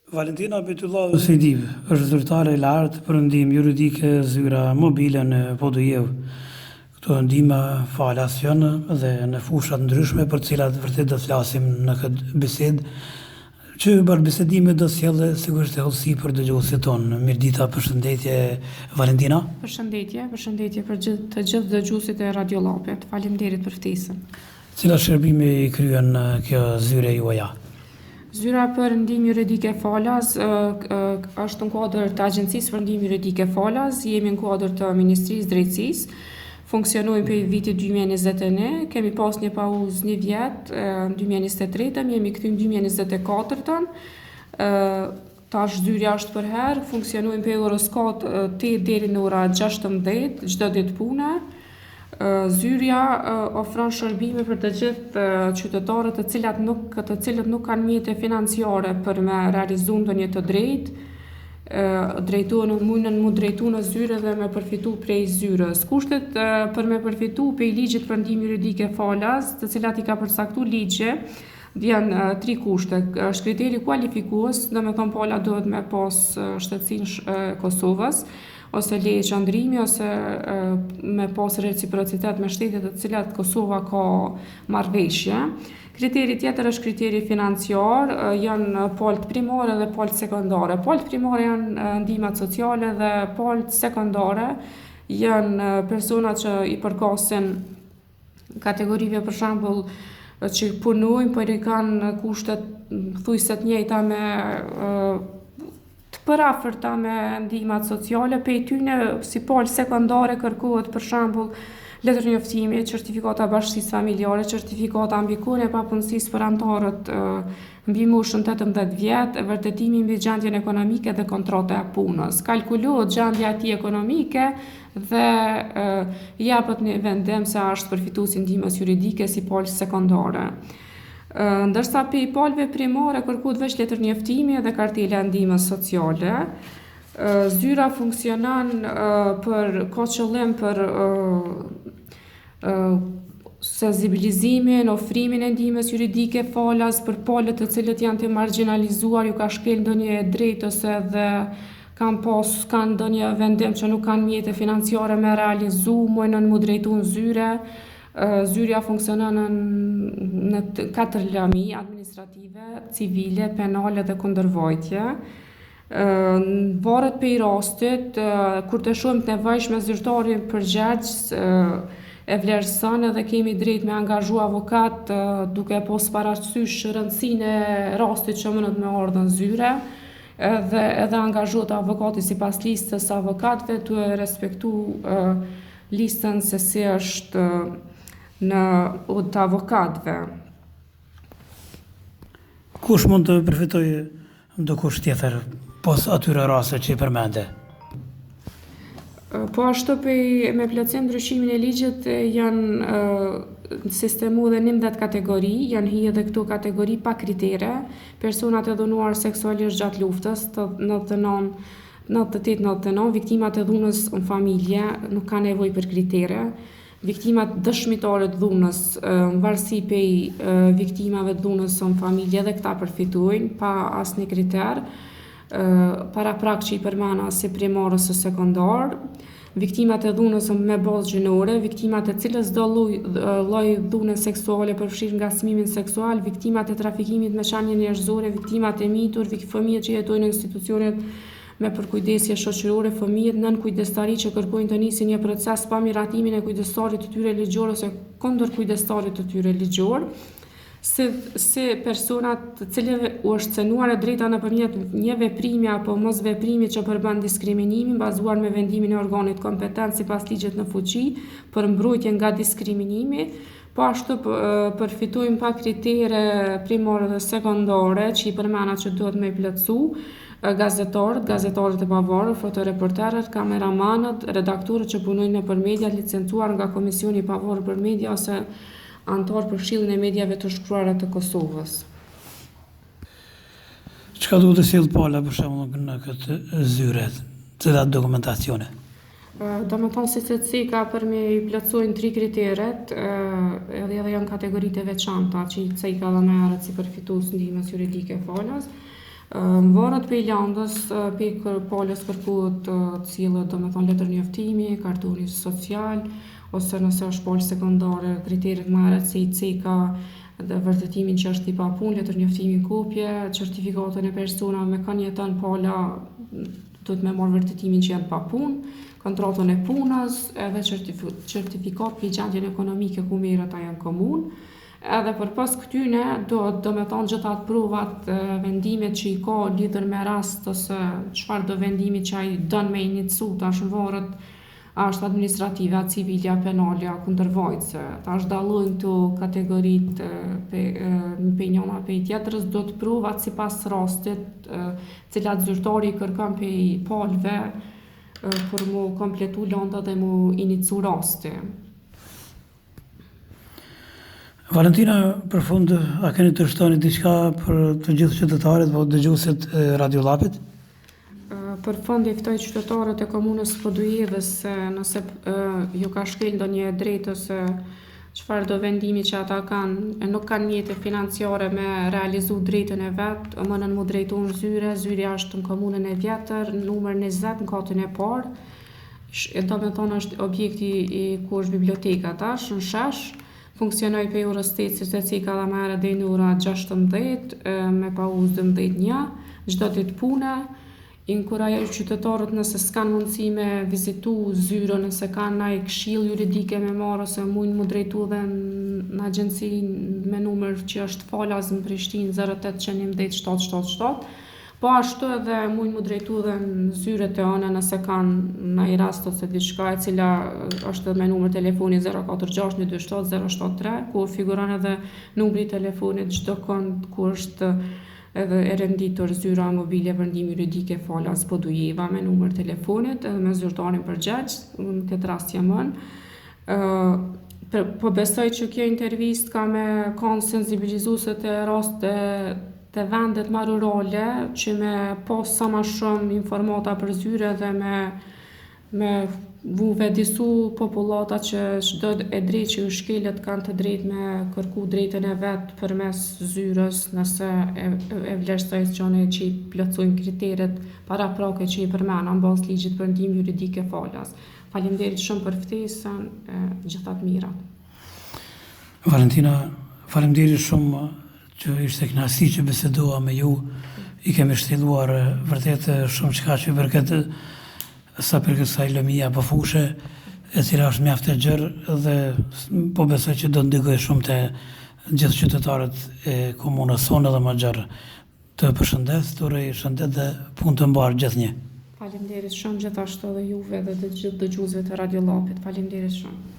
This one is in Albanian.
Valentina Abetullah Sejdiv është zyrtare e lartë për ndihmë juridike zyra mobile në Podujev. Këto ndihmë falas janë dhe në fushat ndryshme për cilat vërtet do të flasim në këtë bisedë, që bërë bisedime do sjellë sigurisht e hollësi për dëgjuesit tonë. Mirëdita, përshëndetje Valentina. Përshëndetje për të gjithë dëgjuesit e Radiolapit. Faleminderit për ftesën. Cilat shërbime i kryen kjo zyre juaja? Zyra për ndihmë juridike falas është në kuadër të Agjencisë për ndihmë juridike falas, jemi në kuadër të Ministrisë Drejtësisë, funksionojmë për vitit 2021, kemi pas një pauzë një vjet në 2023, jemi këtu në 2024. Tash zyrja është për herë, funksionojmë për orës 8 deri në ora 16 çdo ditë pune. Zyrja ofron shërbime për të gjithë qytetarët të cilët nuk kanë mjete financiare për me realizu ndonjë të drejtë, mundën mu drejtu në zyre dhe me përfitu prej zyrës. Kushtet për me përfitu prej ligjit për ndihmë juridike falas, të cilat i ka përcaktuar ligji, janë 3 kushte. Është kriteri kualifikues, domethënë pala duhet me pas shtetësinë e Kosovës, ose leje qëndrimi, ose me pas reciprocitet me shtetet të cilat Kosova ka marrëveshje. Kriteri tjetër është kriteri financiar, janë palët primare dhe palët sekondare. Palët primare janë ndihmat sociale dhe palët sekondare janë persona që i përkasin kategorive, për shembull, që punojnë, por i kanë kushtet thujse të njëjta me përafërta me ndihmat sociale, prej tyne si palë sekondare kërkohet për shembull letër njoftimi, certifikata bashkësisë familjare, certifikata ambikone pa punësisë për anëtarët mbi moshën 18 vjet, vërtetimi mbi gjendjen ekonomike dhe kontrata e punës. Kalkulohet gjendja e tij ekonomike dhe japet një vendim se a është përfituesi ndihmës juridike si palë sekondare. Ndërsa për i palëve primare kërkohet veç letër njoftimi dhe kartela ndihmës sociale. Zyra funksionon ka qëllim për sensibilizimin, ofrimin e ndihmës juridike falas për palët të cilët janë të marginalizuar, ju ka shkel ndonjë drejt ose dhe kanë ndonjë vendim që nuk kanë mjete financiare me realizu, mundën mu drejtu në zyre. Zyrja funksionon në 4 lami administrative, civile, penale dhe kundërvojtje. Varet prej rastit, kur të shohim të nevojshme zyrtari përgjegjës e vlerëson edhe kemi drejt me angazhu avokat duke pas parasysh rëndësinë e rastit që mënet me ardhur në zyre, edhe angazhohet avokati sipas listës së avokatëve të respektu listën se si është në të avokatëve. Kush mund të përfitojë ndokush tjetër pas atyre raste që i përmende? Po ashtu me plotësim ndryshimin e ligjit janë sistemu dhe 11 kategori, janë hi edhe këto kategori pa kritere, personat e dhunuar seksualisht gjatë luftës, 98-99, viktimat e dhunës në familje, nuk ka nevojë për kritere, viktimat dëshmitare të dhunës, në varësi prej viktimave të dhunës në familje dhe këta përfitojnë pa asnjë kriter, paraprak që i përmana si primar ose sekondar, viktimat e dhunës me bazë gjinore, viktimat e cilës do lloj dhune seksuale përfshirë ngacmimin seksual, viktimat e trafikimit me qenie njerëzore, viktimat e mitur, fëmijët që jetojnë në institucionet me përkujdesje shoqërore, fëmijët nën kujdestari që kërkojnë të nisin një proces pa miratimin e kujdestarit të tyre ligjor ose kundër kujdestarit të tyre ligjor, si personat të cilëve u është cenuar e drejta nëpërmjet një veprimi apo mos veprimi që përbën diskriminimin bazuar me vendimin e organit kompetent sipas ligjit në fuqi për mbrojtje nga diskriminimi. Po ashtu përfitojnë pa kritere primare dhe sekondare që i përmena që duhet me i plotësu, gazetarët e pavarur, fotoreporterët, kameramanët, redaktorët që punojnë nëpër media, licencuar nga Komisioni i Pavarur për Media ose antar për Këshillin e Mediave të Shkruara të Kosovës. Çka duhet të sjellë pala për shembull në këtë zyre, cilat dokumentacione? Domethënë si secili ka për me i plotësojnë 3 kriteret, edhe janë kategoritë e veçanta që i ka dhënë herët si përfitues ndihmës juridike falas. Në varët pe landës, pe palës kërkohet të cilët letër njoftimi, kartoni social, ose nëse është palë sekondare, kriteret marret se i ceka dhe vërtetimin që është i pa punë, letër njoftimi kopje, certifikatën e persona me kanë jeton pala duhet me marrë vërtetimin që janë pa punë, kontratën e punës, edhe certifikat për gjendjen ekonomike ku merret ajo në komunë. Edhe për pas këtyne, do me thonë gjitha atë provat, vendimet që i ka lidhur me rast ose çfarë do vendimit që ai don me inicu, tash në varët është administrative, civilja, penalja, kundërvajtëse. Tash dallojnë këto kategoritë pe njëna pe tjetrës, do të provat sipas rastit, cilat zyrtari i kërkon pe palëve për mu kompletu landa dhe mu inicu rasti. Valentina, për fund, a keni të shtoni diçka për të gjithë qytetarët apo dëgjuesit e Radiolapit? Për fund i ftoj qytetarët e komunës Podujevës se nëse ju ka shkel ndonjë drejtë ose çfarë do vendimi që ata kanë, nuk kanë mjete financiare me realizu drejtën e vet, mënën mu drejtu në zyre, zyrja është në komunën e vjetër, numër 20 në katën e parë. Do me thonë është objekti ku është biblioteka tash, në shesh, funksionoj pe orës 8 se cika dhe mere dhe në ora 16, me pauzë 12:01, çdo ditë pune. Inkurajoj qytetarët nëse s'kan mundësi me vizitu zyrën, nëse kanë ndaj këshill juridike me marrë ose mujnë mu drejtu dhe në agjenci me numër që është falas në Prishtinë 0811 777. Po ashtu edhe mujnë mu drejtu dhe në zyret e anë nëse kanë ndaj rast ose diçka e cila është me numër telefoni 046 127 073, ku figuron edhe numri telefonit çdo kënd ku është edhe e renditur zyra mobile vendim juridike falas Podujeva me numër telefonit edhe me zyrtarin përgjegjës, në këtë rast jam po besoj që kjo intervistë ka me kanë sensibilizuese të raste të vendet ma rurale që me pas sa ma shumë informata për zyre dhe me vedisu populata që çdo e drejtë që ju shkelet kanë të drejtë me kërku drejtën e vetë përmes zyrës nëse e vlerësojnë që ne që i plotësojnë kriteret paraprake që i përmena në bazë ligjit për ndihmë juridike falas. Faleminderit shumë për ftesën, gjithat mira. Valentina, faleminderit shumë që ishte kënaqësi që bisedova me ju. I kemi shtjelluar vërtet shumë çka që përket sa për kësaj lëmia apo fushe, e cila është mjaft e gjerë dhe po besoj që do ndikoj shumë te gjithë qytetarët e komunës sonë dhe më gjerë. Të përshëndes, të urej shëndet dhe punë të mbarë gjithnjë. Faleminderit shumë gjithashtu edhe juve dhe të gjithë dëgjuesve të Radiolapit. Faleminderit shumë.